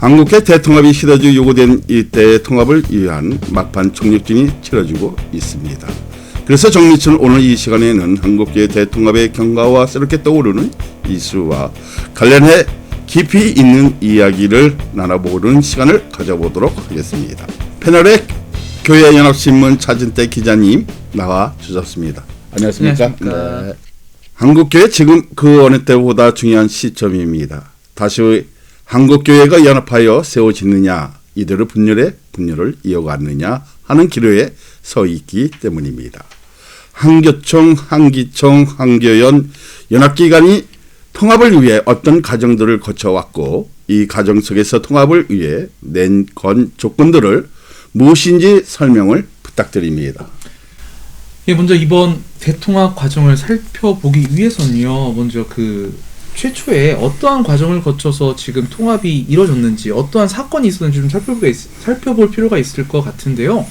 한국계 대통합이 시대적 요구된 이때의 통합을 위한 막판 총력전이 치러지고 있습니다. 그래서 정미춘은 오늘 이 시간에는 한국계 대통합의 경과와 새롭게 떠오르는 이슈와 관련해 깊이 있는 이야기를 나눠보는 시간을 가져보도록 하겠습니다. 패널에 교회연합신문 차진태 기자님 나와 주셨습니다. 안녕하십니까? 네. 한국교회 지금 그 어느 때보다 중요한 시점입니다. 다시 한국교회가 연합하여 세워지느냐, 이대로 분열을 이어가느냐 하는 기로에 서 있기 때문입니다. 한교총, 한기총, 한교연 연합기관이 통합을 위해 어떤 과정들을 거쳐왔고 이 과정 속에서 통합을 위해 낸 건 조건들을 무엇인지 설명을 부탁드립니다. 예, 먼저 이번 대통합 과정을 살펴보기 위해서는요, 먼저 최초에 어떠한 과정을 거쳐서 지금 통합이 이루어졌는지, 어떠한 사건이 있었는지 좀 살펴볼 필요가 있을 것 같은데요.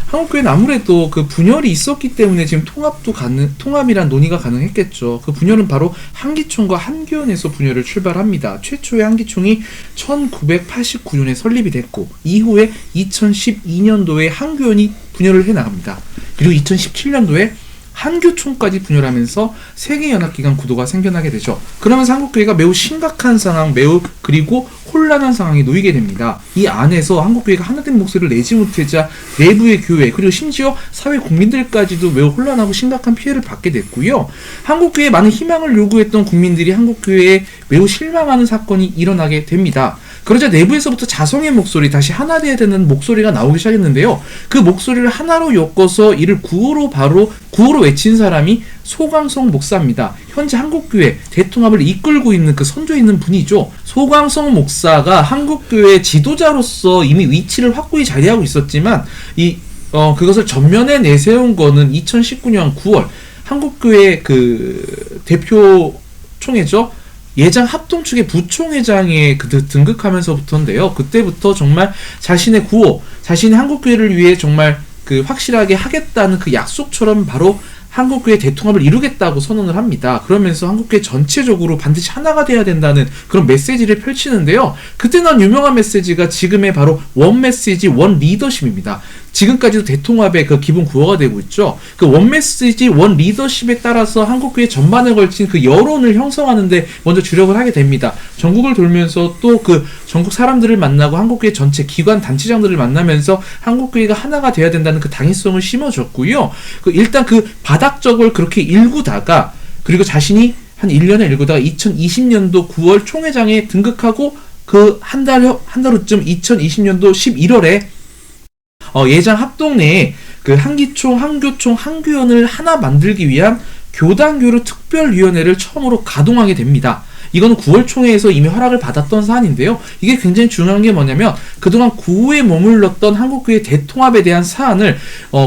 한국교회는 아무래도 그 분열이 있었기 때문에 지금 통합이란 논의가 가능했겠죠. 그 분열은 바로 한기총과 한교연에서 분열을 출발합니다. 최초의 한기총이 1989년에 설립이 됐고, 이후에 2012년도에 한교연이 분열을 해나갑니다. 그리고 2017년도에 한교총까지 분열하면서 세계연합기관 구도가 생겨나게 되죠. 그러면서 한국교회가 매우 심각한 상황, 그리고 혼란한 상황에 놓이게 됩니다. 이 안에서 한국교회가 하나된 목소리를 내지 못하자 내부의 교회, 그리고 심지어 사회 국민들까지도 매우 혼란하고 심각한 피해를 받게 됐고요. 한국교회에 많은 희망을 요구했던 국민들이 한국교회에 매우 실망하는 사건이 일어나게 됩니다. 그러자 내부에서부터 자성의 목소리, 다시 하나 되어야 되는 목소리가 나오기 시작했는데요. 그 목소리를 하나로 엮어서 이를 구호로 외친 사람이 소광성 목사입니다. 현재 한국교회 대통합을 이끌고 있는 그 선조에 있는 분이죠. 소광성 목사가 한국교회 지도자로서 이미 위치를 확고히 자리하고 있었지만 그것을 전면에 내세운 거는 2019년 9월 한국교회 그 대표 총회죠. 예장 합동 측의 부총회장에 등극하면서부터인데요. 그때부터 정말 자신의 구호, 자신의 한국교회를 위해 정말 확실하게 하겠다는 그 약속처럼 바로 한국교회 대통합을 이루겠다고 선언을 합니다. 그러면서 한국교회 전체적으로 반드시 하나가 돼야 된다는 그런 메시지를 펼치는데요. 그때 난 유명한 메시지가 지금의 바로 원 메시지, 원 리더십입니다. 지금까지도 대통합의 그 기본 구호가 되고 있죠. 그 원 메시지, 원 리더십에 따라서 한국교회 전반에 걸친 그 여론을 형성하는데 먼저 주력을 하게 됩니다. 전국을 돌면서 또 전국 사람들을 만나고 한국교회 전체 기관 단체장들을 만나면서 한국교회가 하나가 돼야 된다는 그 당위성을 심어줬고요. 일단 바닥적을 그렇게 일구다가, 그리고 자신이 한 1년에 일구다가 2020년도 9월 총회장에 등극하고 한 달 후쯤 2020년도 11월에 예장 합동 내에 한기총, 한교총, 한교연을 하나 만들기 위한 교단교류 특별위원회를 처음으로 가동하게 됩니다. 이건 9월 총회에서 이미 허락을 받았던 사안인데요. 이게 굉장히 중요한 게 뭐냐면 그동안 구호에 머물렀던 한국교회 대통합에 대한 사안을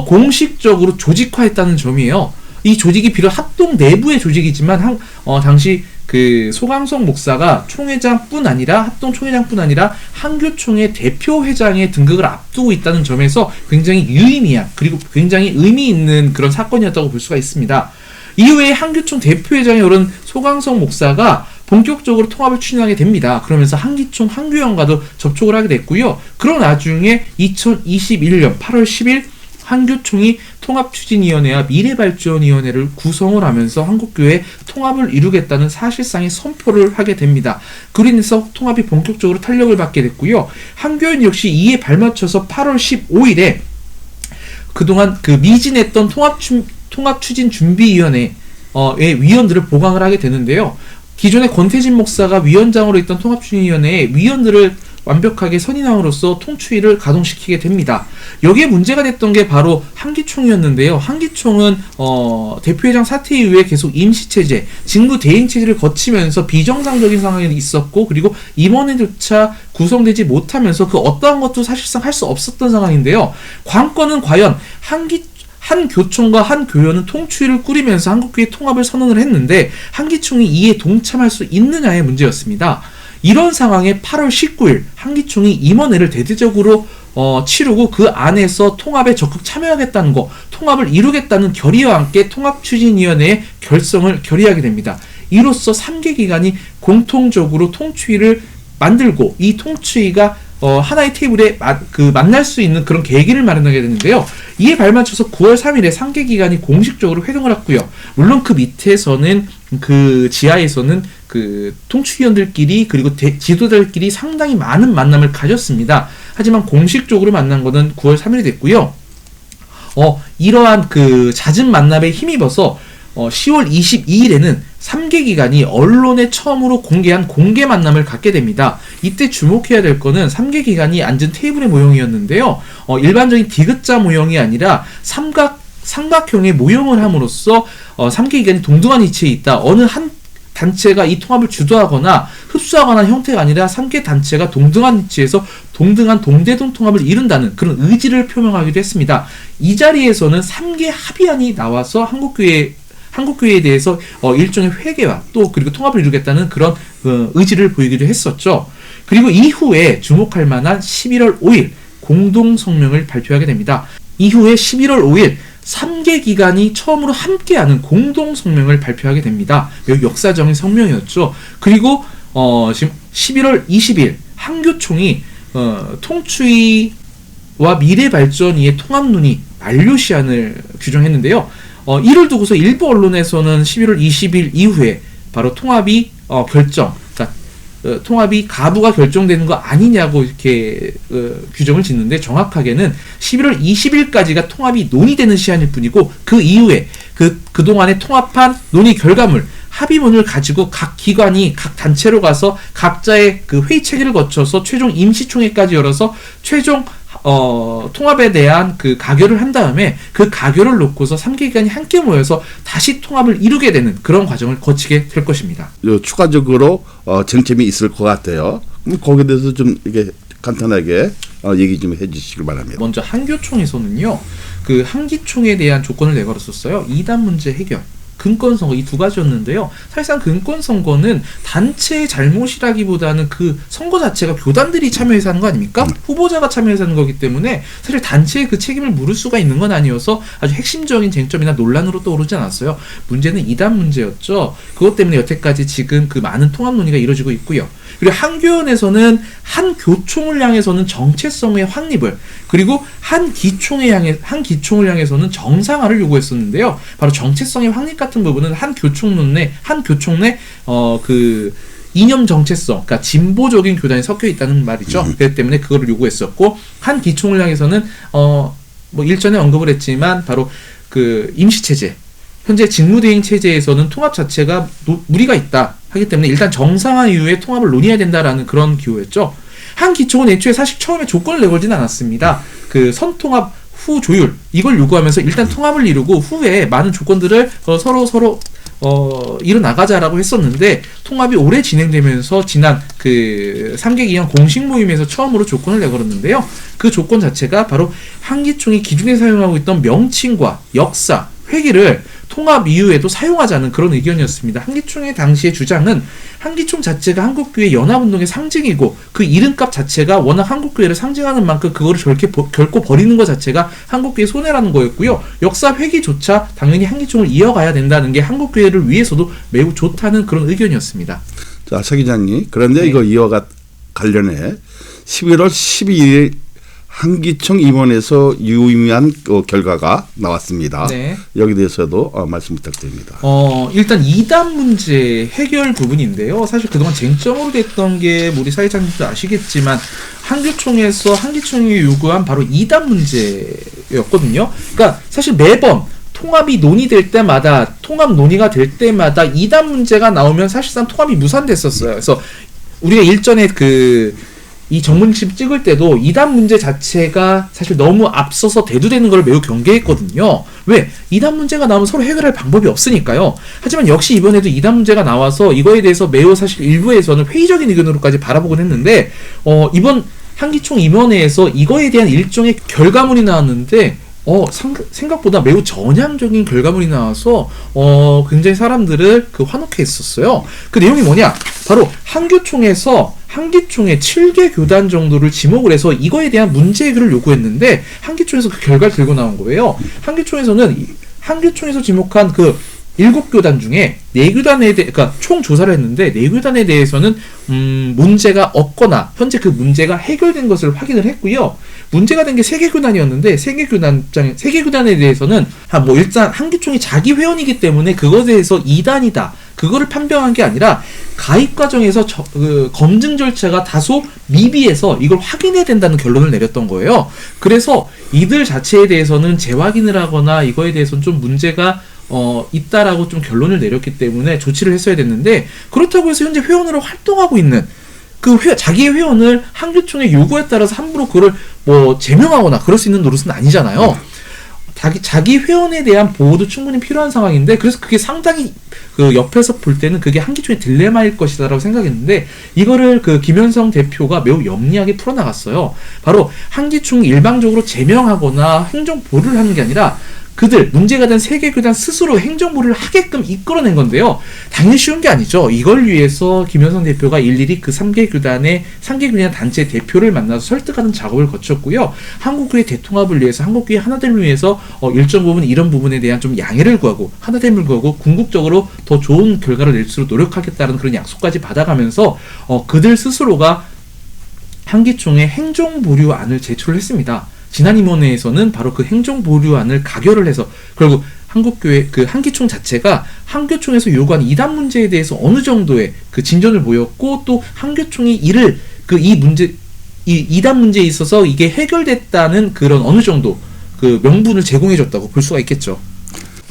공식적으로 조직화했다는 점이에요. 이 조직이 비록 합동 내부의 조직이지만 당시 소광성 목사가 합동 총회장뿐 아니라 한교총의 대표회장의 등극을 앞두고 있다는 점에서 굉장히 유의미한, 그리고 굉장히 의미 있는 그런 사건이었다고 볼 수가 있습니다. 이후에 한교총 대표회장에 오른 소광성 목사가 본격적으로 통합을 추진하게 됩니다. 그러면서 한기총, 한교연과도 접촉을 하게 됐고요. 그런 나중에 2021년 8월 10일 한교총이 통합추진위원회와 미래발전위원회를 구성을 하면서 한국교회 통합을 이루겠다는 사실상의 선포를 하게 됩니다. 그로 인해서 통합이 본격적으로 탄력을 받게 됐고요. 한교연 역시 이에 발맞춰서 8월 15일에 그동안 미진했던 통합추진준비위원회의 위원들을 보강을 하게 되는데요. 기존에 권태진 목사가 위원장으로 있던 통합추진위원회의 위원들을 완벽하게 선임함으로써 통추위를 가동시키게 됩니다. 여기에 문제가 됐던 게 바로 한기총이었는데요. 한기총은 대표회장 사퇴 이후에 계속 임시체제, 직무대행체제를 거치면서 비정상적인 상황이 있었고, 그리고 이번에조차 구성되지 못하면서 어떠한 것도 사실상 할 수 없었던 상황인데요. 관건은 과연 한교총과 한교연은 통추위를 꾸리면서 한국교회 통합을 선언을 했는데 한기총이 이에 동참할 수 있느냐의 문제였습니다. 이런 상황에 8월 19일 한기총이 임원회를 대대적으로 치르고 그 안에서 통합에 적극 참여하겠다는 거, 통합을 이루겠다는 결의와 함께 통합추진위원회의 결성을 결의하게 됩니다. 이로써 3개 기관이 공통적으로 통추위를 만들고 이 통추위가 하나의 테이블에 만날 수 있는 그런 계기를 마련하게 되는데요. 이에 발맞춰서 9월 3일에 상계 기간이 공식적으로 회동을 했고요. 물론 그 밑에서는 그 지하에서는 그 통추위원들끼리 그리고 지도자들끼리 상당히 많은 만남을 가졌습니다. 하지만 공식적으로 만난 것은 9월 3일이 됐고요. 이러한 그 잦은 만남에 힘입어서 10월 22일에는 3개 기관이 언론에 처음으로 공개한 공개 만남을 갖게 됩니다. 이때 주목해야 될 거는 3개 기관이 앉은 테이블의 모형이었는데요. 일반적인 디귿자 모형이 아니라 삼각형의 모형을 함으로써 3개 기관이 동등한 위치에 있다. 어느 한 단체가 이 통합을 주도하거나 흡수하거나 형태가 아니라 3개 단체가 동등한 위치에서 동등한 동대동 통합을 이룬다는 그런 의지를 표명하기도 했습니다. 이 자리에서는 3개 합의안이 나와서 한국교회에 대해서 일종의 회개와 또 그리고 통합을 이루겠다는 그런 의지를 보이기도 했었죠. 그리고 이후에 주목할 만한 11월 5일 공동성명을 발표하게 됩니다. 이후에 11월 5일 3개 기관이 처음으로 함께하는 공동성명을 발표하게 됩니다. 매우 역사적인 성명이었죠. 그리고 지금 11월 20일 한교총이 통추위와 미래발전위의 통합론의 만료 시한을 규정했는데요. 이를 두고서 일부 언론에서는 11월 20일 이후에 바로 통합이 통합이 가부가 결정되는 거 아니냐고 이렇게 규정을 짓는데 정확하게는 11월 20일까지가 통합이 논의되는 시한일 뿐이고 그 이후에 그동안에 통합한 논의 결과물 합의문을 가지고 각 기관이 각 단체로 가서 각자의 그 회의 체계를 거쳐서 최종 임시총회까지 열어서 최종 통합에 대한 그 가결을 한 다음에 그 가결을 놓고서 3개 기관이 함께 모여서 다시 통합을 이루게 되는 그런 과정을 거치게 될 것입니다. 추가적으로 쟁점이 있을 것 같아요. 그럼 거기에 대해서 좀 이게 간단하게 얘기 좀 해주시길 바랍니다. 먼저 한교총에서는요, 그 한기총에 대한 조건을 내걸었었어요. 이단 문제 해결. 금권선거 이 두 가지였는데요. 사실상 금권선거는 단체의 잘못이라기보다는 그 선거 자체가 교단들이 참여해서 하는 거 아닙니까? 후보자가 참여해서 하는 거기 때문에 사실 단체의 그 책임을 물을 수가 있는 건 아니어서 아주 핵심적인 쟁점이나 논란으로 떠오르지 않았어요. 문제는 이단 문제였죠. 그것 때문에 여태까지 지금 그 많은 통합 논의가 이루어지고 있고요. 그리고 한교원에서는 한 교총을 향해서는 정체성의 확립을, 그리고 한 기총을 향해서는 정상화를 요구했었는데요. 바로 정체성의 확립 같은 부분은 한 교총 내 그 이념 정체성, 그러니까 진보적인 교단이 섞여 있다는 말이죠. 그렇기 때문에 그거를 요구했었고, 한 기총을 향해서는 뭐 일전에 언급을 했지만 바로 그 임시 체제, 현재 직무대행 체제에서는 통합 자체가 무리가 있다 하기 때문에 일단 정상화 이후에 통합을 논의해야 된다라는 그런 기호였죠. 한 기총은 애초에 사실 처음에 조건을 내걸지는 않았습니다. 그 선통합 후 조율 이걸 요구하면서 일단 통합을 이루고 후에 많은 조건들을 서로 이뤄나가자라고 했었는데, 통합이 오래 진행되면서 지난 그 3개 기관 공식 모임에서 처음으로 조건을 내걸었는데요. 그 조건 자체가 바로 한기총이 기존에 사용하고 있던 명칭과 역사, 회기를 통합 이후에도 사용하자는 그런 의견이었습니다. 한기총의 당시의 주장은 한기총 자체가 한국교회 연합운동의 상징이고 그 이름값 자체가 워낙 한국교회를 상징하는 만큼 그거를 결코 버리는 것 자체가 한국교회의 손해라는 거였고요. 역사 회기조차 당연히 한기총을 이어가야 된다는 게 한국교회를 위해서도 매우 좋다는 그런 의견이었습니다. 자, 차 기자님, 그런데 네. 이거 관련해 11월 12일 한기총 임원에서 유의미한 결과가 나왔습니다. 네. 여기 대해서도 말씀 부탁드립니다. 일단 이단 문제 해결 부분인데요. 사실 그동안 쟁점으로 됐던 게 우리 사회자님도 아시겠지만 한기총에서 한기총이 요구한 바로 이단 문제였거든요. 그러니까 사실 매번 통합이 논의될 때마다, 통합 논의가 될 때마다 이단 문제가 나오면 사실상 통합이 무산됐었어요. 그래서 우리가 일전에 이 전문집 찍을 때도 이단 문제 자체가 사실 너무 앞서서 대두되는 걸 매우 경계했거든요. 왜? 이단 문제가 나오면 서로 해결할 방법이 없으니까요. 하지만 역시 이번에도 이단 문제가 나와서 이거에 대해서 매우 사실 일부에서는 회의적인 의견으로까지 바라보곤 했는데, 이번 한기총 임원회에서 이거에 대한 일종의 결과물이 나왔는데 생각보다 매우 전향적인 결과물이 나와서 굉장히 사람들을 환호케 했었어요. 그 내용이 뭐냐? 바로 한기총의 7개 교단 정도를 지목을 해서 이거에 대한 문제 해결을 요구했는데 한기총에서 그 결과를 들고 나온 거예요. 한기총에서 지목한 7교단 중에 4교단에 대해, 그러니까 총 조사를 했는데 4교단에 대해서는 문제가 없거나 현재 그 문제가 해결된 것을 확인을 했고요. 문제가 된 게 3개 교단이었는데 3개 교단에 대해서는 뭐 일단 한기총이 자기 회원이기 때문에 그것에 대해서 이단이다. 그거를 판명한 게 아니라 가입 과정에서 검증 절차가 다소 미비해서 이걸 확인해야 된다는 결론을 내렸던 거예요. 그래서 이들 자체에 대해서는 재확인을 하거나 이거에 대해서는 좀 문제가 있다라고 좀 결론을 내렸기 때문에 조치를 했어야 됐는데, 그렇다고 해서 현재 회원으로 활동하고 있는 자기의 회원을 한교총의 요구에 따라서 함부로 그걸 뭐 제명하거나 그럴 수 있는 노릇은 아니잖아요. 자기 회원에 대한 보호도 충분히 필요한 상황인데, 그래서 그게 상당히 옆에서 볼 때는 그게 한기총의 딜레마일 것이다라고 생각했는데, 이거를 김현성 대표가 매우 영리하게 풀어나갔어요. 바로 한기총이 일방적으로 제명하거나 행정보류를 하는 게 아니라 문제가 된 3개 교단 스스로 행정보류를 하게끔 이끌어낸 건데요. 당연히 쉬운 게 아니죠. 이걸 위해서 김현성 대표가 일일이 그 3개 교단 단체 대표를 만나서 설득하는 작업을 거쳤고요. 한국교회 대통합을 위해서, 한국교회 하나됨을 위해서 일정 부분 이런 부분에 대한 좀 양해를 구하고 하나됨을 구하고 궁극적으로 더 좋은 결과를 낼 수 있도록 노력하겠다는 그런 약속까지 받아가면서 그들 스스로가 한기총의 행정보류안을 제출을 했습니다. 지난 임원회에서는 바로 그 행정보류안을 가결을 해서 결국 한국교회 한기총 자체가 한교총에서 요구한 이단 문제에 대해서 어느 정도의 진전을 보였고, 또 한교총이 이 이단 문제에 있어서 이게 해결됐다는 그런 어느 정도 명분을 제공해줬다고 볼 수가 있겠죠.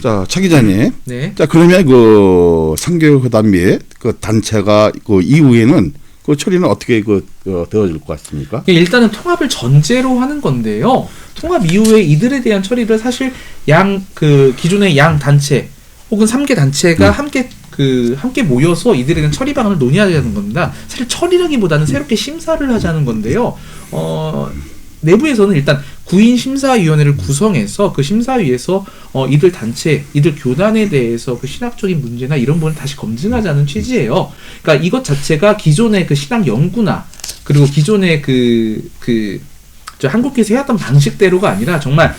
자, 차 기자님. 네. 자, 그러면 상교회담의 단체가 이후에는 처리는 어떻게 되어질 것 같습니까? 일단은 통합을 전제로 하는 건데요. 통합 이후에 이들에 대한 처리를 사실 기존의 양 단체 혹은 3개 단체가 함께 모여서 이들에 대한 처리 방안을 논의하자는 겁니다. 사실 처리라기보다는 새롭게 심사를 하자는 건데요. 내부에서는 일단 구인 심사위원회를 구성해서 그 심사위에서 이들 단체, 이들 교단에 대해서 신학적인 문제나 이런 부분을 다시 검증하자는 취지예요. 그러니까 이것 자체가 기존의 신학 연구나 그리고 기존의 한국에서 해왔던 방식대로가 아니라 정말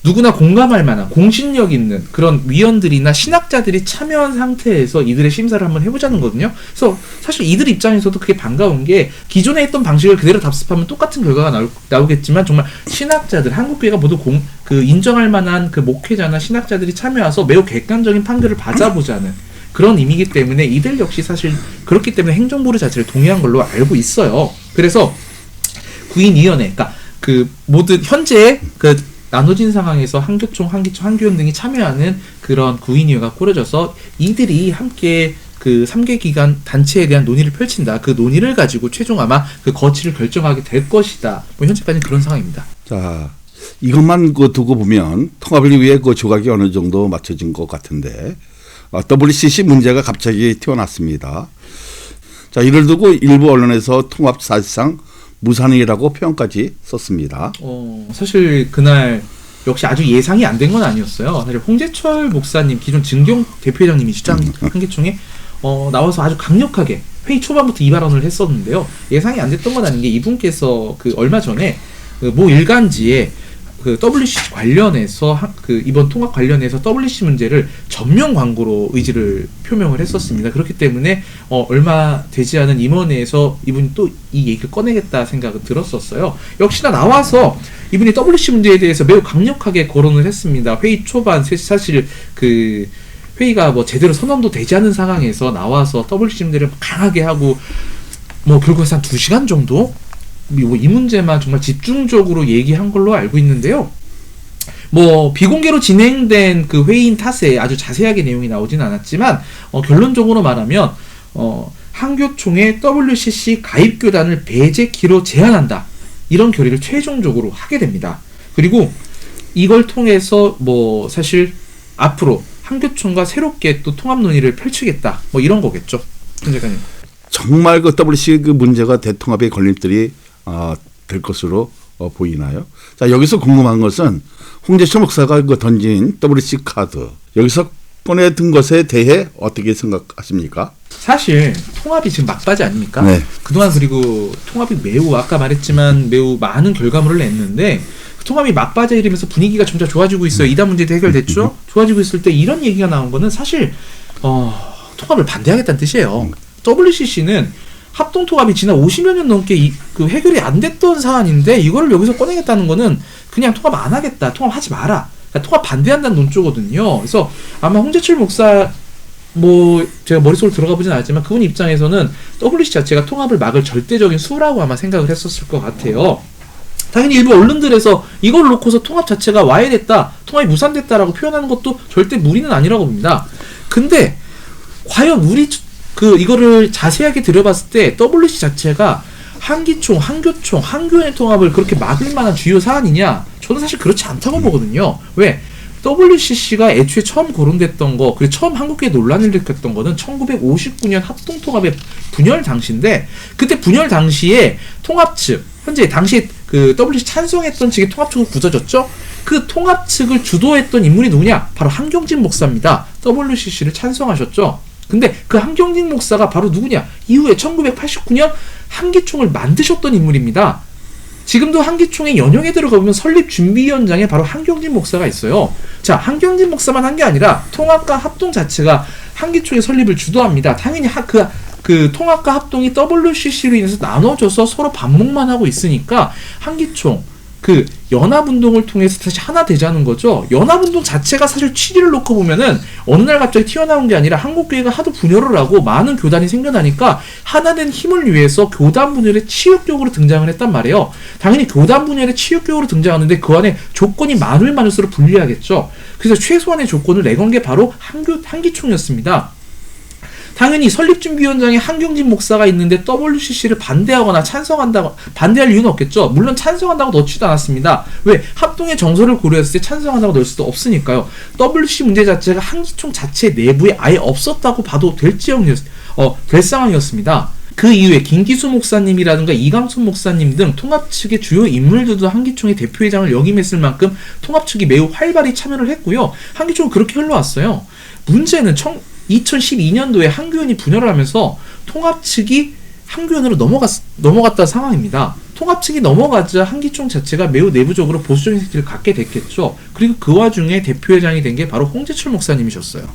누구나 공감할 만한 공신력 있는 그런 위원들이나 신학자들이 참여한 상태에서 이들의 심사를 한번 해보자는 거거든요. 그래서 사실 이들 입장에서도 그게 반가운 게, 기존에 했던 방식을 그대로 답습하면 똑같은 결과가 나오겠지만 정말 신학자들, 한국교회가 모두 인정할 만한 목회자나 신학자들이 참여해서 매우 객관적인 판결을 받아보자는 그런 의미이기 때문에 이들 역시 사실 그렇기 때문에 행정보류 자체를 동의한 걸로 알고 있어요. 그래서 구인위원회, 그러니까 모든 현재 나눠진 상황에서 한교총, 한교연 등이 참여하는 그런 구인위원회가 꾸려져서 이들이 함께 3개 기관 단체에 대한 논의를 펼친다. 그 논의를 가지고 최종 아마 거치를 결정하게 될 것이다. 현재까지는 그런 상황입니다. 자, 이것만 두고 보면 통합을 위해 조각이 어느 정도 맞춰진 것 같은데, WCC 문제가 갑자기 튀어났습니다. 자, 이를 두고 일부 언론에서 통합 사실상 무산이라고 표현까지 썼습니다. 사실 그날 역시 아주 예상이 안 된 건 아니었어요. 사실 홍재철 목사님, 기존 증경 대표회장님이시죠, 한기총에 나와서 아주 강력하게 회의 초반부터 이 발언을 했었는데요. 예상이 안 됐던 건 아닌 게, 이분께서 얼마 전에 모 일간지에 WC 관련해서 이번 통합 관련해서 WC 문제를 전면 광고로 의지를 표명을 했었습니다. 그렇기 때문에 얼마 되지 않은 임원회에서 이분이 또 이 얘기를 꺼내겠다 생각은 들었었어요. 역시나 나와서 이분이 WC 문제에 대해서 매우 강력하게 거론을 했습니다. 회의 초반 사실 회의가 제대로 선언도 되지 않은 상황에서 나와서 WC 문제를 강하게 하고 결국에서 한 2시간 정도 이 문제만 정말 집중적으로 얘기한 걸로 알고 있는데요. 비공개로 진행된 회의인 탓에 아주 자세하게 내용이 나오진 않았지만, 결론적으로 말하면 한교총의 WCC 가입교단을 배제키로 제한한다, 이런 결의를 최종적으로 하게 됩니다. 그리고 이걸 통해서 사실 앞으로 한교총과 새롭게 또 통합 논의를 펼치겠다, 이런 거겠죠. 현재까지 정말 WCC 문제가 대통합의 걸림돌이 될 것으로 보이나요? 자, 여기서 궁금한 것은 홍재철 목사가 던진 WCC 카드, 여기서 꺼내든 것에 대해 어떻게 생각하십니까? 사실 통합이 지금 막바지 아닙니까? 네. 그동안 그리고 통합이 아까 말했지만 매우 많은 결과물을 냈는데, 통합이 막바지에 이르면서 분위기가 점차 좋아지고 있어요. 이단 문제도 해결됐죠. 좋아지고 있을 때 이런 얘기가 나온 거는 사실 통합을 반대하겠다는 뜻이에요. WCC는 합동통합이 지난 50여 년 넘게 그 해결이 안 됐던 사안인데 이거를 여기서 꺼내겠다는 거는 그냥 통합 안 하겠다, 통합하지 마라, 그러니까 통합 반대한다는 논조거든요. 그래서 아마 홍재철 목사 뭐 제가 머릿속으로 들어가 보진 않았지만 그분 입장에서는 WCC 자체가 통합을 막을 절대적인 수라고 아마 생각을 했었을 것 같아요. 당연히 일부 언론들에서 이걸 놓고서 통합 자체가 와해됐다, 통합이 무산됐다라고 표현하는 것도 절대 무리는 아니라고 봅니다. 근데 과연 우리 이거를 자세하게 들여봤을 때 WCC 자체가 한기총, 한교총, 한교회 통합을 그렇게 막을 만한 주요 사안이냐? 저는 사실 그렇지 않다고 보거든요. 왜? WCC가 애초에 처음 거론됐던 거, 그리고 처음 한국교회 논란을 일으켰던 거는 1959년 합동통합의 분열 당시인데, 그때 분열 당시에 통합 측, 현재 당시에 그 WCC 찬성했던 측의 통합 측으로 굳어졌죠? 그 통합 측을 주도했던 인물이 누구냐? 바로 한경진 목사입니다. WCC를 찬성하셨죠? 근데 그 한경진 목사가 바로 누구냐? 이후에 1989년 한기총을 만드셨던 인물입니다. 지금도 한기총의 연영에 들어가 보면 설립준비위원장에 바로 한경진 목사가 있어요. 자, 한경진 목사만 한 게 아니라 통합과 합동 자체가 한기총의 설립을 주도합니다. 당연히 그 통합과 합동이 WCC로 인해서 나눠져서 서로 반목만 하고 있으니까 한기총 그 연합운동을 통해서 다시 하나 되자는 거죠. 연합운동 자체가 사실 취지를 놓고 보면은 어느 날 갑자기 튀어나온 게 아니라 한국교회가 하도 분열을 하고 많은 교단이 생겨나니까 하나된 힘을 위해서 교단 분열의 치욕적으로 등장을 했단 말이에요. 당연히 교단 분열의 치욕적으로 등장하는데 그 안에 조건이 많을수록 불리하겠죠. 그래서 최소한의 조건을 내건 게 바로 한기총이었습니다. 당연히 설립준비위원장에 한경진 목사가 있는데 WCC를 반대하거나 반대할 이유는 없겠죠. 물론 찬성한다고 넣지도 않았습니다. 왜? 합동의 정서를 고려했을 때 찬성한다고 넣을 수도 없으니까요. WCC 문제 자체가 한기총 자체 내부에 아예 없었다고 봐도 될 상황이었습니다. 그 이후에 김기수 목사님이라든가 이강순 목사님 등 통합 측의 주요 인물들도 한기총의 대표회장을 역임했을 만큼 통합 측이 매우 활발히 참여를 했고요. 한기총은 그렇게 흘러왔어요. 문제는 2012년도에 한교연이 분열을 하면서 통합 측이 한교연으로 넘어갔다 상황입니다. 통합 측이 넘어가자 한기총 자체가 매우 내부적으로 보수적인 색채를 갖게 됐겠죠. 그리고 그 와중에 대표회장이 된 게 바로 홍재철 목사님이셨어요.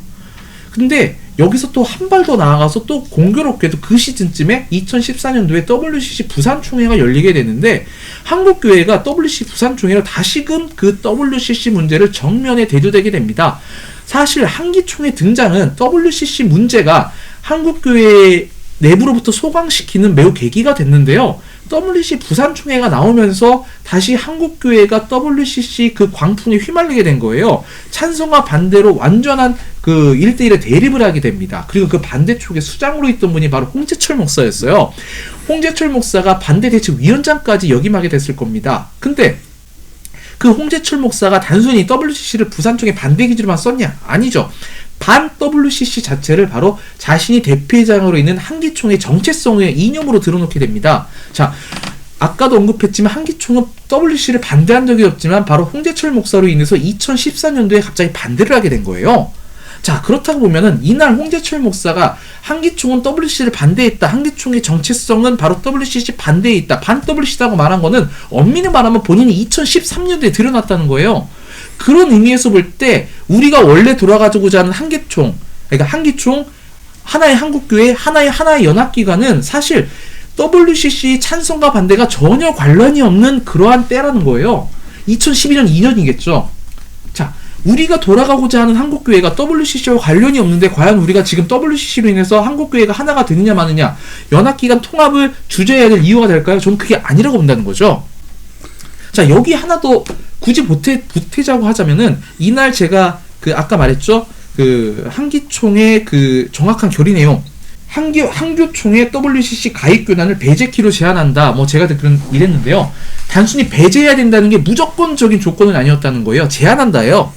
근데 여기서 또 한 발 더 나아가서 또 공교롭게도 그 시즌쯤에 2014년도에 WCC 부산총회가 열리게 되는데 한국교회가 WCC 부산총회로 다시금 그 WCC 문제를 정면에 대두되게 됩니다. 사실 한기총의 등장은 WCC 문제가 한국교회 내부로부터 소강시키는 매우 계기가 됐는데요. WCC 부산총회가 나오면서 다시 한국교회가 WCC 그 광풍에 휘말리게 된 거예요. 찬성과 반대로 완전한 그 1대1의 대립을 하게 됩니다. 그리고 그 반대쪽에 수장으로 있던 분이 바로 홍재철 목사였어요. 홍재철 목사가 반대대책위원장까지 역임하게 됐을 겁니다. 근데 그 홍재철 목사가 단순히 WCC를 부산총회 반대 기지로만 썼냐? 아니죠. 반 WCC 자체를 바로 자신이 대표회장으로 있는 한기총의 정체성의 이념으로 드러놓게 됩니다. 자, 아까도 언급했지만 한기총은 WCC를 반대한 적이 없지만 바로 홍재철 목사로 인해서 2014년도에 갑자기 반대를 하게 된 거예요. 자, 그렇다고 보면은 이날 홍재철 목사가 한기총은 WCC를 반대했다, 한기총의 정체성은 바로 WCC 반대에 있다, 반 WCC라고 말한 거는 엄밀히 말하면 본인이 2013년도에 드러났다는 거예요. 그런 의미에서 볼 때 우리가 원래 돌아가고자 하는 한기총, 그러니까 한기총, 하나의 한국교회, 하나의 연합기관은 사실 WCC 찬성과 반대가 전혀 관련이 없는 그러한 때라는 거예요. 2012년 2년이겠죠. 자, 우리가 돌아가고자 하는 한국교회가 WCC와 관련이 없는데 과연 우리가 지금 WCC로 인해서 한국교회가 하나가 되느냐 마느냐, 연합기관 통합을 주저해야 될 이유가 될까요? 저는 그게 아니라고 본다는 거죠. 자, 여기 하나 더 굳이 보태자고 하자면은 이날 제가 아까 말했죠, 한기총의 정확한 결의 내용, 한교총의 WCC 가입 교단을 배제키로 제한한다, 제가 이랬는데요. 단순히 배제해야 된다는 게 무조건적인 조건은 아니었다는 거예요. 제한한다예요.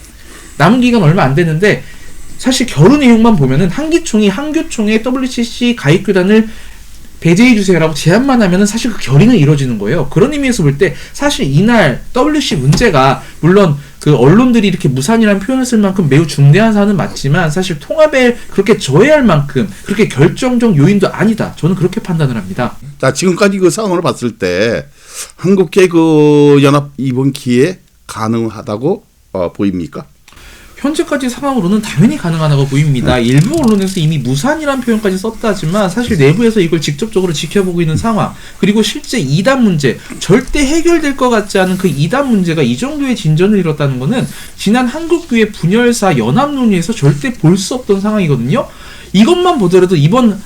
남은 기간 얼마 안 됐는데 사실 결의 내용만 보면은 한기총이 한교총의 WCC 가입 교단을 배제해주세요라고 제안만 하면은 사실 그 결의는 이루어지는 거예요. 그런 의미에서 볼 때 사실 이날 WCC 문제가 물론 그 언론들이 이렇게 무산이라는 표현을 쓸 만큼 매우 중대한 사안은 맞지만 사실 통합에 그렇게 저해할 만큼 그렇게 결정적 요인도 아니다. 저는 그렇게 판단을 합니다. 자, 지금까지 그 상황을 봤을 때 한국계 연합 이번 기회에 가능하다고 보입니까? 현재까지 상황으로는 당연히 가능하다고 보입니다. 일부 언론에서 이미 무산이라는 표현까지 썼다지만 사실 내부에서 이걸 직접적으로 지켜보고 있는 상황, 그리고 실제 이단 문제, 절대 해결될 것 같지 않은 그 이단 문제가 이 정도의 진전을 이뤘다는 것은 지난 한국교회 분열사 연합 논의에서 절대 볼 수 없던 상황이거든요. 이것만 보더라도 이번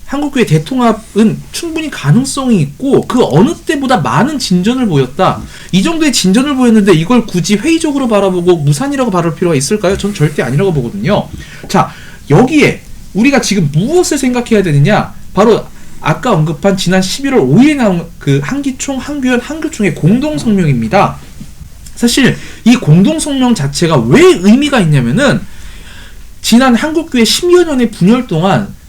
한국교회 대통합은 충분히 가능성이 있고 그 어느 때보다 많은 진전을 보였다. 이 정도의 진전을 보였는데 이걸 굳이 회의적으로 바라보고 무산이라고 바랄 필요가 있을까요? 전 절대 아니라고 보거든요. 자, 여기에 우리가 지금 무엇을 생각해야 되느냐? 바로 아까 언급한 지난 11월 5일에 나온 그 한기총, 한교연, 한교총의 공동성명입니다. 사실 이 공동성명 자체가 왜 의미가 있냐면은 지난 한국교회 10여 년의 분열 동안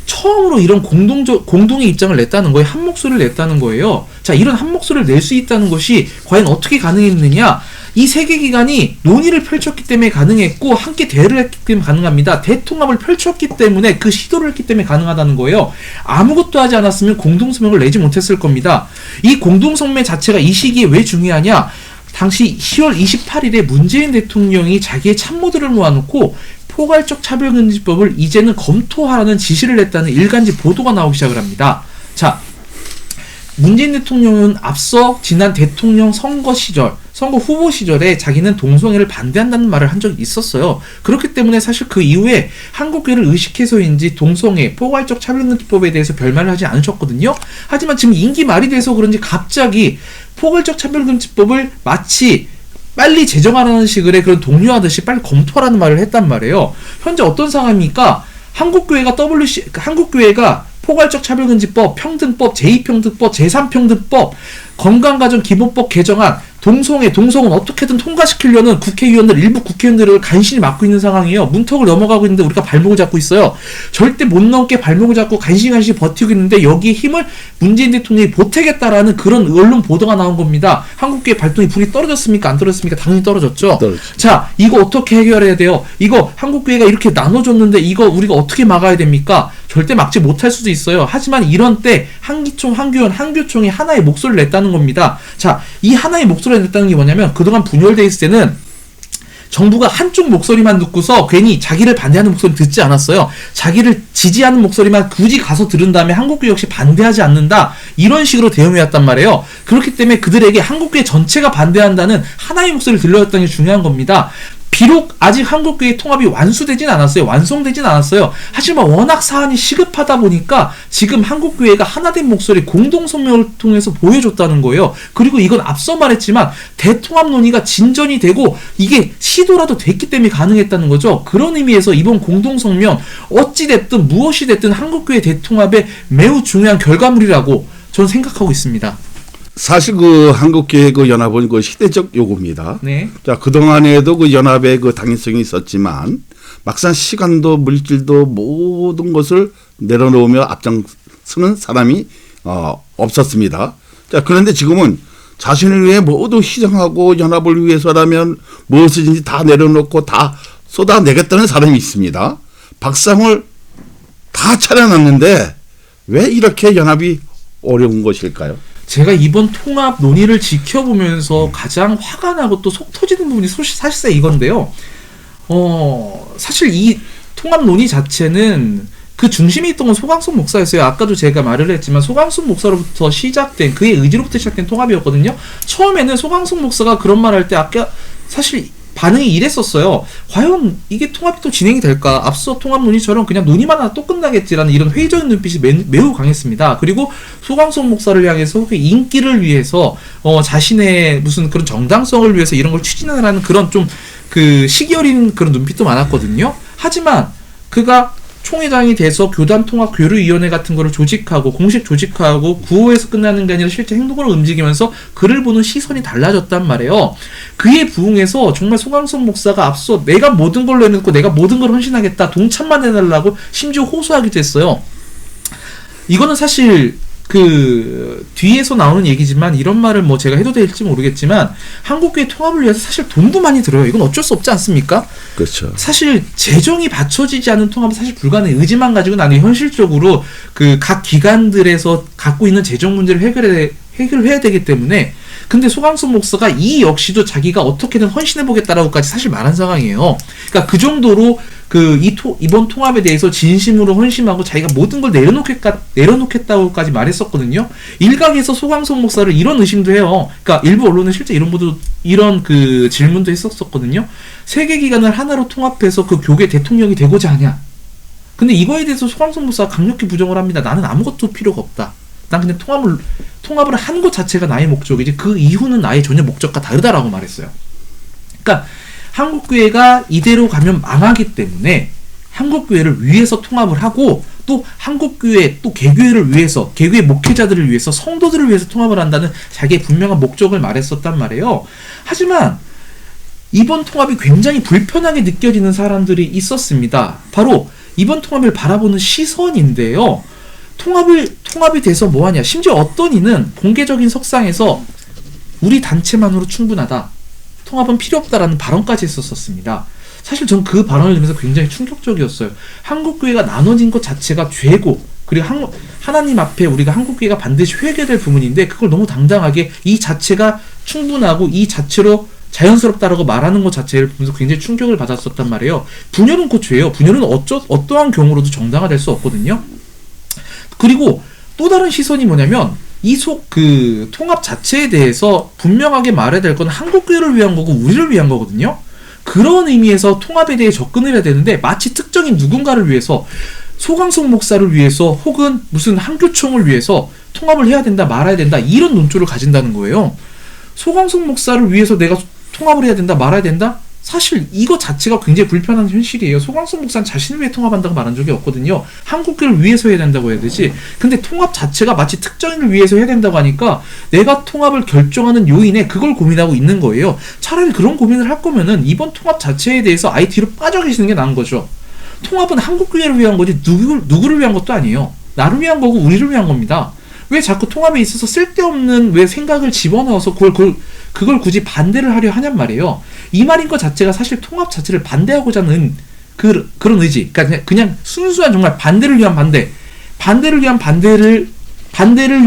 처음으로 이런 공동의 입장을 냈다는 거예요. 한 목소리를 냈다는 거예요. 자, 이런 한 목소리를 낼 수 있다는 것이 과연 어떻게 가능했느냐? 이 세 개 기관이 논의를 펼쳤기 때문에 가능했고 함께 대화를 했기 때문에 가능합니다. 대통합을 펼쳤기 때문에 그 시도를 했기 때문에 가능하다는 거예요. 아무것도 하지 않았으면 공동성명을 내지 못했을 겁니다. 이 공동성명 자체가 이 시기에 왜 중요하냐? 당시 10월 28일에 문재인 대통령이 자기의 참모들을 모아놓고 포괄적 차별금지법을 이제는 검토하라는 지시를 냈다는 일간지 보도가 나오기 시작을 합니다. 자, 문재인 대통령은 앞서 지난 대통령 선거 후보 시절에 자기는 동성애를 반대한다는 말을 한 적이 있었어요. 그렇기 때문에 사실 그 이후에 한국교회를 의식해서인지 동성애, 포괄적 차별금지법에 대해서 별말을 하지 않으셨거든요. 하지만 지금 임기 말이 돼서 그런지 갑자기 포괄적 차별금지법을 마치 빨리 제정하라는 식의 그런 독려하듯이 빨리 검토하라는 말을 했단 말이에요. 현재 어떤 상황입니까? 한국교회가 포괄적 차별금지법, 평등법, 제2평등법, 제3평등법, 건강가정기본법 개정안, 동성은 어떻게든 통과시키려는 일부 국회의원들을 간신히 막고 있는 상황이에요. 문턱을 넘어가고 있는데 우리가 발목을 잡고 있어요. 절대 못 넘게 발목을 잡고 간신히 버티고 있는데 여기에 힘을 문재인 대통령이 보태겠다라는 그런 언론 보도가 나온 겁니다. 한국교회 발동이 불이 떨어졌습니까? 안 떨어졌습니까? 당연히 떨어졌죠. 자, 이거 어떻게 해결해야 돼요? 이거 한국교회가 이렇게 나눠줬는데 이거 우리가 어떻게 막아야 됩니까? 절대 막지 못할 수도 있어요. 하지만 이런 때 한기총, 한교연, 한교총이 하나의 목소리를 냈다는 겁니다. 자, 이 하나의 목소리를 냈다는 게 뭐냐면 그동안 분열돼 있을 때는 정부가 한쪽 목소리만 듣고서 괜히 자기를 반대하는 목소리 듣지 않았어요. 자기를 지지하는 목소리만 굳이 가서 들은 다음에 한국교회 역시 반대하지 않는다. 이런 식으로 대응해왔단 말이에요. 그렇기 때문에 그들에게 한국교회 전체가 반대한다는 하나의 목소리를 들려줬다는 게 중요한 겁니다. 비록 아직 한국교회 통합이 완성되진 않았어요. 하지만 워낙 사안이 시급하다 보니까 지금 한국교회가 하나된 목소리 공동성명을 통해서 보여줬다는 거예요. 그리고 이건 앞서 말했지만 대통합 논의가 진전이 되고 이게 시도라도 됐기 때문에 가능했다는 거죠. 그런 의미에서 이번 공동성명 어찌됐든 무엇이 됐든 한국교회 대통합의 매우 중요한 결과물이라고 저는 생각하고 있습니다. 사실 그 한국교회 그 연합은 그 시대적 요구입니다. 네. 자, 그동안에도 그 연합의 그 당위성이 있었지만 막상 시간도 물질도 모든 것을 내려놓으며 앞장서는 사람이 없었습니다. 자, 그런데 지금은 자신을 위해 모두 희생하고 연합을 위해서라면 무엇이든지 다 내려놓고 다 쏟아내겠다는 사람이 있습니다. 박상을 다 차려놨는데 왜 이렇게 연합이 어려운 것일까요? 제가 이번 통합 논의를 지켜보면서 가장 화가 나고 또 속 터지는 부분이 사실상 이건데요. 사실 이 통합 논의 자체는 그 중심에 있던 건 소강섭 목사였어요. 아까도 제가 말을 했지만 소강섭 목사로부터 시작된 그의 의지로부터 시작된 통합이었거든요. 처음에는 소강섭 목사가 그런 말 할 때 아까 사실 반응이 이랬었어요. 과연 이게 통합이 또 진행이 될까? 앞서 통합 논의처럼 그냥 논의만 하다 또 끝나겠지라는 이런 회의적인 눈빛이 매우 강했습니다. 그리고 소강섭 목사를 향해서 그 인기를 위해서 자신의 무슨 그런 정당성을 위해서 이런 걸 추진하라는 그런 좀 그 시기 어린 그런 눈빛도 많았거든요. 하지만 그가 총회장이 돼서 교단통합교류위원회 같은 거를 조직하고 공식 조직하고 구호에서 끝나는 게 아니라 실제 행동으로 움직이면서 그를 보는 시선이 달라졌단 말이에요. 그에 부응해서 정말 소강섭 목사가 앞서 내가 모든 걸 내놓고 내가 모든 걸 헌신하겠다, 동참만 해달라고 심지어 호소하기도 했어요. 이거는 사실 그 뒤에서 나오는 얘기지만 이런 말을 뭐 제가 해도 될지 모르겠지만 한국교회 통합을 위해서 사실 돈도 많이 들어요. 이건 어쩔 수 없지 않습니까? 그렇죠. 사실 재정이 받쳐지지 않은 통합은 사실 불가능해. 의지만 가지고는 아니에요. 현실적으로 그 각 기관들에서 갖고 있는 재정 문제를 해결해야 되기 때문에 근데 소강섭 목사가 이 역시도 자기가 어떻게든 헌신해보겠다라고까지 사실 말한 상황이에요. 그러니까 그 정도로 이번 통합에 대해서 진심으로 헌신하고 자기가 모든 걸 내려놓겠다고까지 말했었거든요. 일각에서 소강섭 목사를 이런 의심도 해요. 그러니까 일부 언론은 실제 이런 그 질문도 했었거든요. 세계기관을 하나로 통합해서 그 교계 대통령이 되고자 하냐. 근데 이거에 대해서 소강섭 목사가 강력히 부정을 합니다. 나는 아무것도 필요가 없다. 난 그냥 통합을 한 것 자체가 나의 목적이지 그 이후는 나의 전혀 목적과 다르다라고 말했어요. 그러니까 한국교회가 이대로 가면 망하기 때문에 한국교회를 위해서 통합을 하고 또 한국교회 또 개교회를 위해서 개교회 목회자들을 위해서 성도들을 위해서 통합을 한다는 자기의 분명한 목적을 말했었단 말이에요. 하지만 이번 통합이 굉장히 불편하게 느껴지는 사람들이 있었습니다. 바로 이번 통합을 바라보는 시선인데요. 통합이 돼서 뭐하냐. 심지어 어떤 이는 공개적인 석상에서 우리 단체만으로 충분하다. 통합은 필요 없다라는 발언까지 했었습니다. 사실 전 그 발언을 들으면서 굉장히 충격적이었어요. 한국교회가 나눠진 것 자체가 죄고 그리고 하나님 앞에 우리가 한국교회가 반드시 회개될 부분인데 그걸 너무 당당하게 이 자체가 충분하고 이 자체로 자연스럽다라고 말하는 것 자체를 보면서 굉장히 충격을 받았었단 말이에요. 분열은 곧 죄예요. 분열은 어떠한 경우로도 정당화될 수 없거든요. 그리고 또 다른 시선이 뭐냐면 그 통합 자체에 대해서 분명하게 말해야 될 건 한국교회를 위한 거고 우리를 위한 거거든요. 그런 의미에서 통합에 대해 접근을 해야 되는데 마치 특정인 누군가를 위해서 소강섭 목사를 위해서 혹은 무슨 한교총을 위해서 통합을 해야 된다 말아야 된다 이런 논조를 가진다는 거예요. 소강섭 목사를 위해서 내가 통합을 해야 된다 말아야 된다? 사실 이거 자체가 굉장히 불편한 현실이에요. 소강섭 목사는 자신을 위해 통합한다고 말한 적이 없거든요. 한국교회를 위해서 해야 된다고 해야 되지. 근데 통합 자체가 마치 특정인을 위해서 해야 된다고 하니까 내가 통합을 결정하는 요인에 그걸 고민하고 있는 거예요. 차라리 그런 고민을 할 거면은 이번 통합 자체에 대해서 아예 뒤로 빠져 계시는 게 나은 거죠. 통합은 한국교회를 위한 거지 누구를 위한 것도 아니에요. 나를 위한 거고 우리를 위한 겁니다. 왜 자꾸 통합에 있어서 쓸데없는 왜 생각을 집어넣어서 그걸 굳이 반대를 하려 하냔 말이에요. 이 말인 것 자체가 사실 통합 자체를 반대하고자 하는 그런 의지. 그러니까 그냥 순수한 정말 반대를 위한 반대를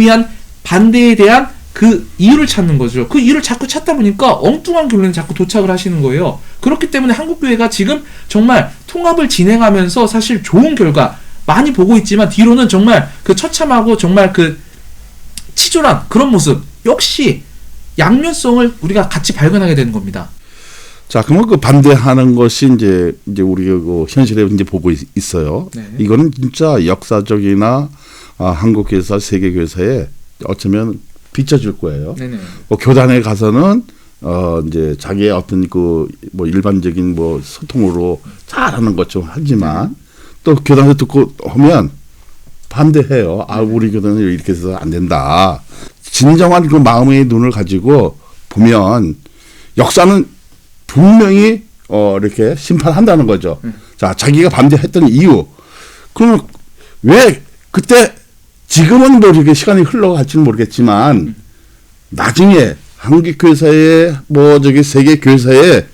위한 반대에 대한 그 이유를 찾는 거죠. 그 이유를 자꾸 찾다 보니까 엉뚱한 결론에 자꾸 도착을 하시는 거예요. 그렇기 때문에 한국교회가 지금 정말 통합을 진행하면서 사실 좋은 결과 많이 보고 있지만 뒤로는 정말 그 처참하고 정말 그 치졸한 그런 모습 역시 양면성을 우리가 같이 발견하게 되는 겁니다. 자, 그러면 그 반대하는 것이 이제 우리가 그 현실에 이제 보고 있어요. 네. 이거는 진짜 역사적이나 한국교회사, 세계교회사에 어쩌면 비춰줄 거예요. 네네. 뭐 교단에 가서는 이제 자기의 어떤 그 뭐 일반적인 뭐 소통으로 잘하는 것 좀 하지만 또 교단에서 듣고 하면 반대해요. 우리 교단은 이렇게 해서 안 된다. 진정한 그 마음의 눈을 가지고 보면 역사는 분명히 이렇게 심판한다는 거죠. 자, 자기가 반대했던 이유. 그러면 왜 그때 지금은 뭐 이렇게 시간이 흘러갈지는 모르겠지만 나중에 한국교회사에 뭐 저기 세계교회사에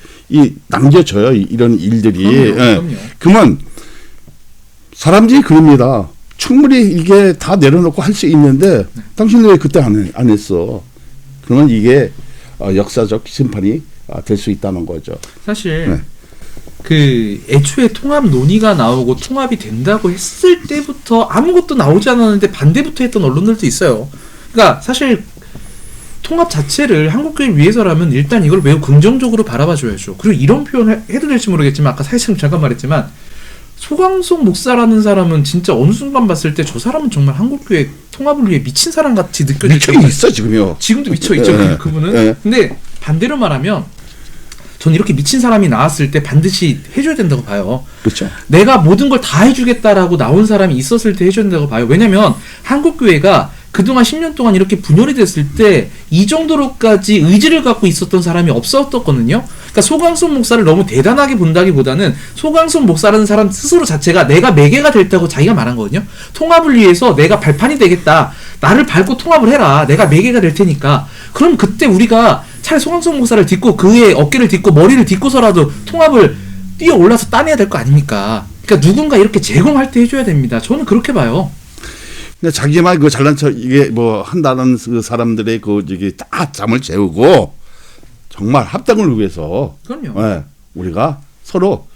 남겨져요. 이런 일들이. 그럼요. 그러면 사람들이 그럽니다. 충분히 이게 다 내려놓고 할 수 있는데 당신은 왜 그때 안 했어? 그러면 이게 역사적 심판이 될 수 있다는 거죠. 사실 네. 그 애초에 통합 논의가 나오고 통합이 된다고 했을 때부터 아무것도 나오지 않았는데 반대부터 했던 언론들도 있어요. 그러니까 사실 통합 자체를 한국교회를 위해서라면 일단 이걸 매우 긍정적으로 바라봐줘야죠. 그리고 이런 표현을 해도 될지 모르겠지만 아까 사실은 잠깐 말했지만 소강섭 목사라는 사람은 진짜 어느 순간 봤을 때 저 사람은 정말 한국교회 통합을 위해 미친 사람 같이 느껴질 미쳐 있어 지금요. 지금도 미쳐 있죠. 그분은. 근데 반대로 말하면 전 이렇게 미친 사람이 나왔을 때 반드시 해줘야 된다고 봐요. 그렇죠. 내가 모든 걸 다 해주겠다라고 나온 사람이 있었을 때 해줘야 된다고 봐요. 왜냐면 한국교회가 그동안 10년 동안 이렇게 분열이 됐을 때 이 정도로까지 의지를 갖고 있었던 사람이 없었거든요. 그러니까 소강섭 목사를 너무 대단하게 본다기보다는 소강섭 목사라는 사람 스스로 자체가 내가 매개가 됐다고 자기가 말한 거거든요. 통합을 위해서 내가 발판이 되겠다. 나를 밟고 통합을 해라. 내가 매개가 될 테니까. 그럼 그때 우리가 차라리 소강섭 목사를 딛고 그의 어깨를 딛고 머리를 딛고서라도 통합을 뛰어 올라서 따내야 될 거 아닙니까? 그러니까 누군가 이렇게 제공할 때 해줘야 됩니다. 저는 그렇게 봐요. 근데 자기만 그 잘난 척 이게 뭐 한다는 그 사람들의 그 저기 다 잠을 재우고 정말 합당을 위해서 그럼요. 예, 우리가 서로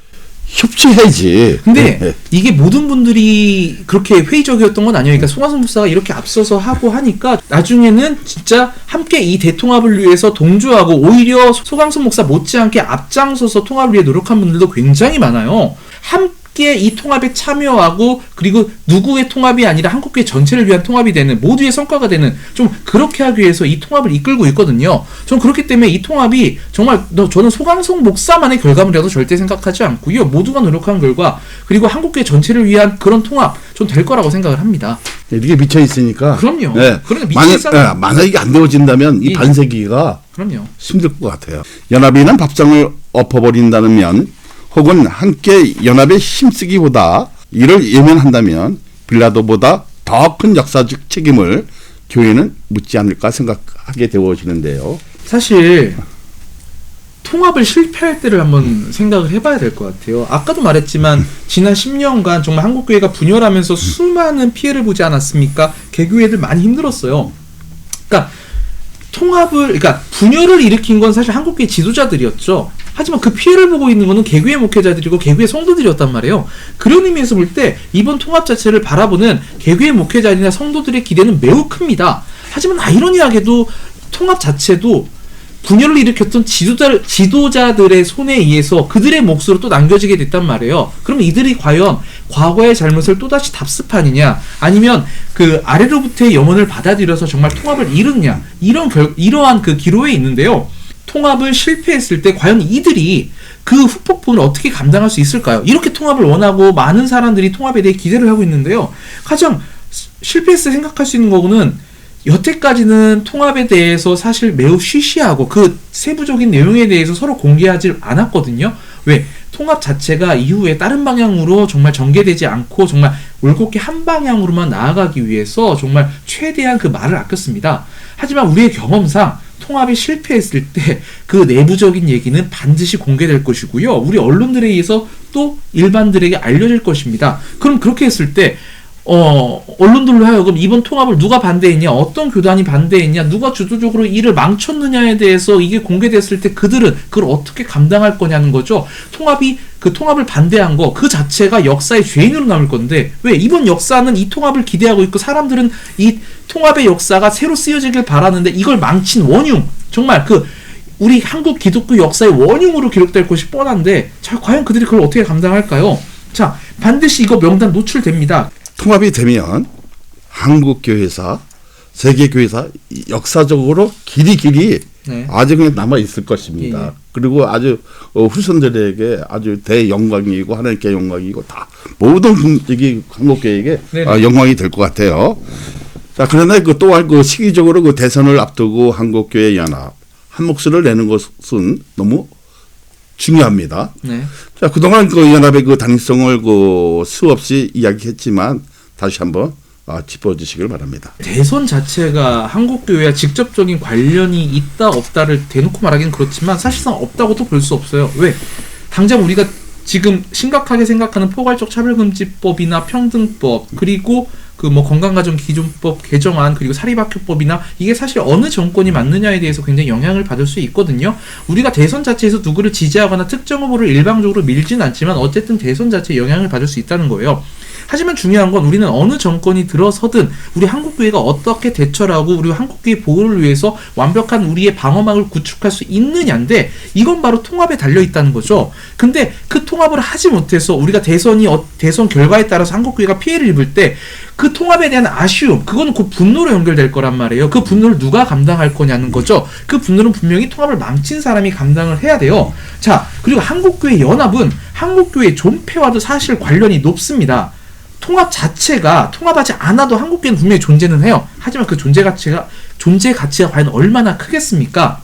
협치해야지. 근데 예, 예. 이게 모든 분들이 그렇게 회의적이었던 건 아니에요. 그러니까 송하성 목사가 이렇게 앞서서 하고 하니까 나중에는 진짜 함께 이 대통합을 위해서 동조하고 오히려 송하성 목사 못지않게 앞장서서 통합을 위해 노력한 분들도 굉장히 많아요. 함께 이 통합에 참여하고 그리고 누구의 통합이 아니라 한국교회 전체를 위한 통합이 되는 모두의 성과가 되는 좀 그렇게 하기 위해서 이 통합을 이끌고 있거든요. 전 그렇기 때문에 이 통합이 정말 저는 소강성 목사만의 결과물이라도 절대 생각하지 않고요. 모두가 노력한 결과 그리고 한국교회 전체를 위한 그런 통합 좀 될 거라고 생각을 합니다. 이게 미쳐 있으니까. 그럼요. 예. 그러니까 미쳐 있어요. 만약 이게 안 되어진다면 이 반세기가 그럼요. 힘들 것 같아요. 연합이란 밥상을 엎어버린다는 면 혹은 함께 연합에 힘쓰기보다 이를 예면한다면 빌라도보다 더 큰 역사적 책임을 교회는 묻지 않을까 생각하게 되어지는데요. 사실 통합을 실패할 때를 한번 생각을 해봐야 될 것 같아요. 아까도 말했지만 지난 10년간 정말 한국교회가 분열하면서 수많은 피해를 보지 않았습니까? 개교회들 많이 힘들었어요. 그러니까 그러니까 분열을 일으킨 건 사실 한국교회 지도자들이었죠. 하지만 그 피해를 보고 있는 거는 개교회 목회자들이고 개교회 성도들이었단 말이에요. 그런 의미에서 볼 때 이번 통합 자체를 바라보는 개교회 목회자들이나 성도들의 기대는 매우 큽니다. 하지만 아이러니하게도 통합 자체도 분열을 일으켰던 지도자들의 손에 의해서 그들의 몫으로 또 남겨지게 됐단 말이에요. 그럼 이들이 과연 과거의 잘못을 또다시 답습하느냐 아니면 그 아래로부터의 염원을 받아들여서 정말 통합을 이루느냐 이러한 그 기로에 있는데요. 통합을 실패했을 때 과연 이들이 그 후폭풍을 어떻게 감당할 수 있을까요? 이렇게 통합을 원하고 많은 사람들이 통합에 대해 기대를 하고 있는데요. 가장 실패했을 때 생각할 수 있는 거는 여태까지는 통합에 대해서 사실 매우 쉬쉬하고 그 세부적인 내용에 대해서 서로 공개하지 않았거든요. 왜? 통합 자체가 이후에 다른 방향으로 정말 전개되지 않고 정말 올곧게 한 방향으로만 나아가기 위해서 정말 최대한 그 말을 아꼈습니다. 하지만 우리의 경험상 통합이 실패했을 때 그 내부적인 얘기는 반드시 공개될 것이고요. 우리 언론들에 의해서 또 일반들에게 알려질 것입니다. 그럼 그렇게 했을 때 언론들로 하여금 이번 통합을 누가 반대했냐, 어떤 교단이 반대했냐, 누가 주도적으로 이를 망쳤느냐에 대해서 이게 공개됐을 때 그들은 그걸 어떻게 감당할 거냐는 거죠. 그 통합을 반대한 거 그 자체가 역사의 죄인으로 남을 건데 왜 이번 역사는 이 통합을 기대하고 있고 사람들은 이 통합의 역사가 새로 쓰여지길 바라는데 이걸 망친 원흉 정말 우리 한국 기독교 역사의 원흉으로 기록될 것이 뻔한데 자 과연 그들이 그걸 어떻게 감당할까요? 자 반드시 이거 명단 노출됩니다. 통합이 되면 한국교회사, 세계교회사 역사적으로 길이 네. 아주 그냥 남아 있을 것입니다. 예. 그리고 아주 후손들에게 아주 대영광이고 하나님께 영광이고 다 모든 여기 한국교회에게 영광이 될 것 같아요. 자 그런데 또한 시기적으로 대선을 앞두고 한국교회 연합 한 목소리를 내는 것은 너무 중요합니다. 네. 자 그동안 연합의 단위성을 수없이 이야기했지만 다시 한번 짚어주시길 바랍니다. 대선 자체가 한국교회와 직접적인 관련이 있다 없다를 대놓고 말하기는 그렇지만 사실상 없다고도 볼 수 없어요. 왜? 당장 우리가 지금 심각하게 생각하는 포괄적 차별금지법이나 평등법 그리고 건강가정기준법 개정안 그리고 사립학교법이나 이게 사실 어느 정권이 맞느냐에 대해서 굉장히 영향을 받을 수 있거든요. 우리가 대선 자체에서 누구를 지지하거나 특정 후보를 일방적으로 밀진 않지만 어쨌든 대선 자체에 영향을 받을 수 있다는 거예요. 하지만 중요한 건 우리는 어느 정권이 들어서든 우리 한국교회가 어떻게 대처를 하고 우리 한국교회 보호를 위해서 완벽한 우리의 방어막을 구축할 수 있느냐인데 이건 바로 통합에 달려있다는 거죠. 근데 그 통합을 하지 못해서 우리가 대선 결과에 따라서 한국교회가 피해를 입을 때 그 통합에 대한 아쉬움 그거는 그 분노로 연결될 거란 말이에요. 그 분노를 누가 감당할 거냐는 거죠. 그 분노는 분명히 통합을 망친 사람이 감당을 해야 돼요. 자 그리고 한국교회 연합은 한국교회 존폐와도 사실 관련이 높습니다. 통합 자체가 통합하지 않아도 한국교회는 분명히 존재는 해요. 하지만 그 존재 가치가 과연 얼마나 크겠습니까?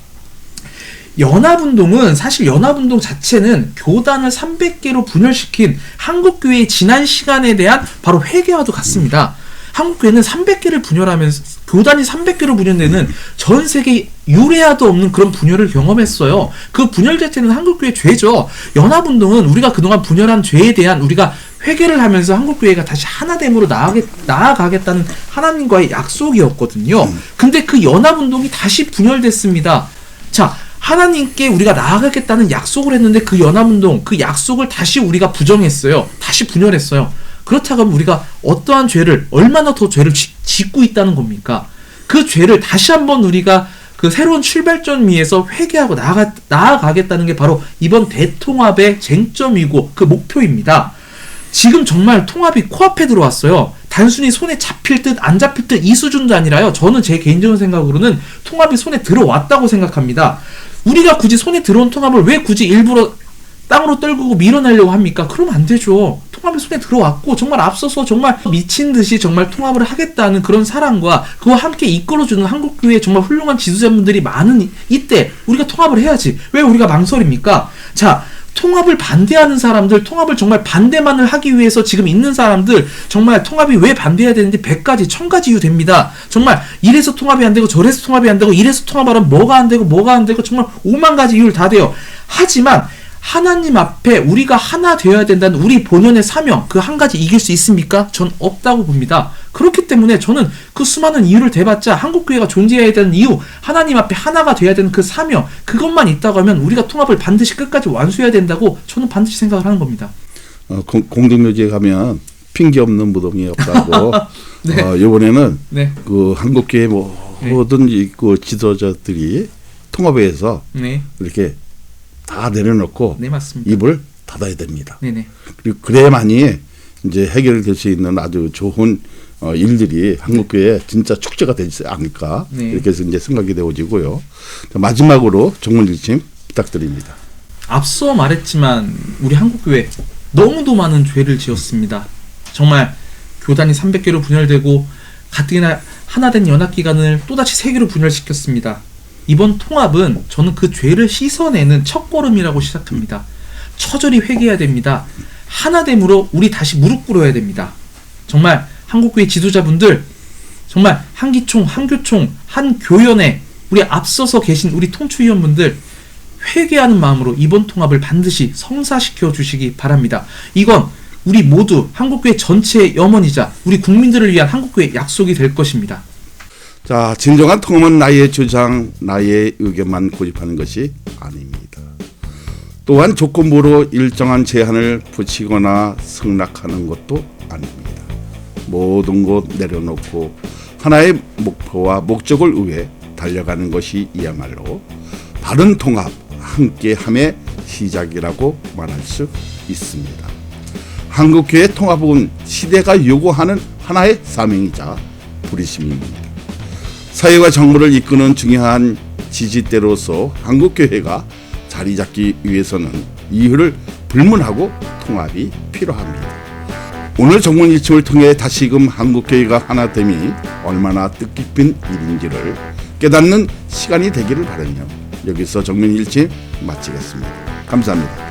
연합운동은 사실 연합운동 자체는 교단을 300개로 분열시킨 한국교회의 지난 시간에 대한 바로 회개와도 같습니다. 한국교회는 300개를 분열하면서 교단이 300개로 분열되는 전 세계 유례와도 없는 그런 분열을 경험했어요. 그 분열 자체는 한국교회의 죄죠. 연합운동은 우리가 그동안 분열한 죄에 대한 우리가 회개를 하면서 한국교회가 다시 하나됨으로 나아가겠다는 하나님과의 약속이었거든요. 근데 그 연합운동이 다시 분열됐습니다. 자, 하나님께 우리가 나아가겠다는 약속을 했는데 그 연합운동, 그 약속을 다시 우리가 부정했어요. 다시 분열했어요. 그렇다고 하면 우리가 어떠한 죄를, 얼마나 더 죄를 짓고 있다는 겁니까? 그 죄를 다시 한번 우리가 그 새로운 출발점 위에서 회개하고 나아가겠다는 게 바로 이번 대통합의 쟁점이고 그 목표입니다. 지금 정말 통합이 코앞에 들어왔어요. 단순히 손에 잡힐 듯 안 잡힐 듯 이 수준도 아니라요. 저는 제 개인적인 생각으로는 통합이 손에 들어왔다고 생각합니다. 우리가 굳이 손에 들어온 통합을 왜 굳이 일부러 땅으로 떨구고 밀어내려고 합니까? 그러면 안 되죠. 통합이 손에 들어왔고 정말 앞서서 정말 미친 듯이 정말 통합을 하겠다는 그런 사랑과 그와 함께 이끌어주는 한국교회의 정말 훌륭한 지도자분들이 많은 이때 우리가 통합을 해야지. 왜 우리가 망설입니까? 자, 통합을 반대하는 사람들, 통합을 정말 반대만을 하기 위해서 지금 있는 사람들, 정말 통합이 왜 반대해야 되는지 100가지, 1000가지 이유 됩니다. 정말 이래서 통합이 안 되고 저래서 통합이 안 되고 이래서 통합하면 뭐가 안 되고 뭐가 안 되고 정말 5만 가지 이유를 다 돼요. 하지만 하나님 앞에 우리가 하나 되어야 된다는 우리 본연의 사명, 그 한 가지 이길 수 있습니까? 전 없다고 봅니다. 그렇기 때문에 저는 그 수많은 이유를 대봤자 한국교회가 존재해야 되는 이유, 하나님 앞에 하나가 되어야 되는 그 사명, 그것만 있다고 하면 우리가 통합을 반드시 끝까지 완수해야 된다고 저는 반드시 생각을 하는 겁니다. 공동묘지에 가면 핑계 없는 무덤이 없다고. 네. 이번에는 네. 그 한국교회 모든 그 지도자들이 통합회에서 네. 이렇게 다 내려놓고 네, 맞습니다. 입을 닫아야 됩니다. 네네. 그리고 그래야만이 이제 해결될 수 있는 아주 좋은 일들이 한국교회에 진짜 축제가 되지 않을까. 네. 이렇게 해서 이제 생각이 되어지고요. 마지막으로 정문일침 부탁드립니다. 앞서 말했지만 우리 한국교회 너무도 많은 죄를 지었습니다. 정말 교단이 300개로 분열되고 가뜩이나 하나된 연합기관을 또다시 3개로 분열시켰습니다. 이번 통합은 저는 그 죄를 씻어내는 첫걸음이라고 시작합니다. 처절히 회개해야 됩니다. 하나됨으로 우리 다시 무릎 꿇어야 됩니다. 정말 한국교회 지도자분들, 정말 한기총, 한교총, 한교연회, 우리 앞서서 계신 우리 통추위원분들 회개하는 마음으로 이번 통합을 반드시 성사시켜 주시기 바랍니다. 이건 우리 모두 한국교회 전체의 염원이자 우리 국민들을 위한 한국교회 약속이 될 것입니다. 자, 진정한 통합은 나의 주장, 나의 의견만 고집하는 것이 아닙니다. 또한 조건부로 일정한 제한을 붙이거나 승낙하는 것도 아닙니다. 모든 것 내려놓고 하나의 목표와 목적을 위해 달려가는 것이 이야말로 바른 통합, 함께함의 시작이라고 말할 수 있습니다. 한국교회 통합은 시대가 요구하는 하나의 사명이자 부르심입니다. 사회와 정부를 이끄는 중요한 지지대로서 한국교회가 자리 잡기 위해서는 이유를 불문하고 통합이 필요합니다. 오늘 정문일침을 통해 다시금 한국교회가 하나됨이 얼마나 뜻깊은 일인지를 깨닫는 시간이 되기를 바라며 여기서 정문일침 마치겠습니다. 감사합니다.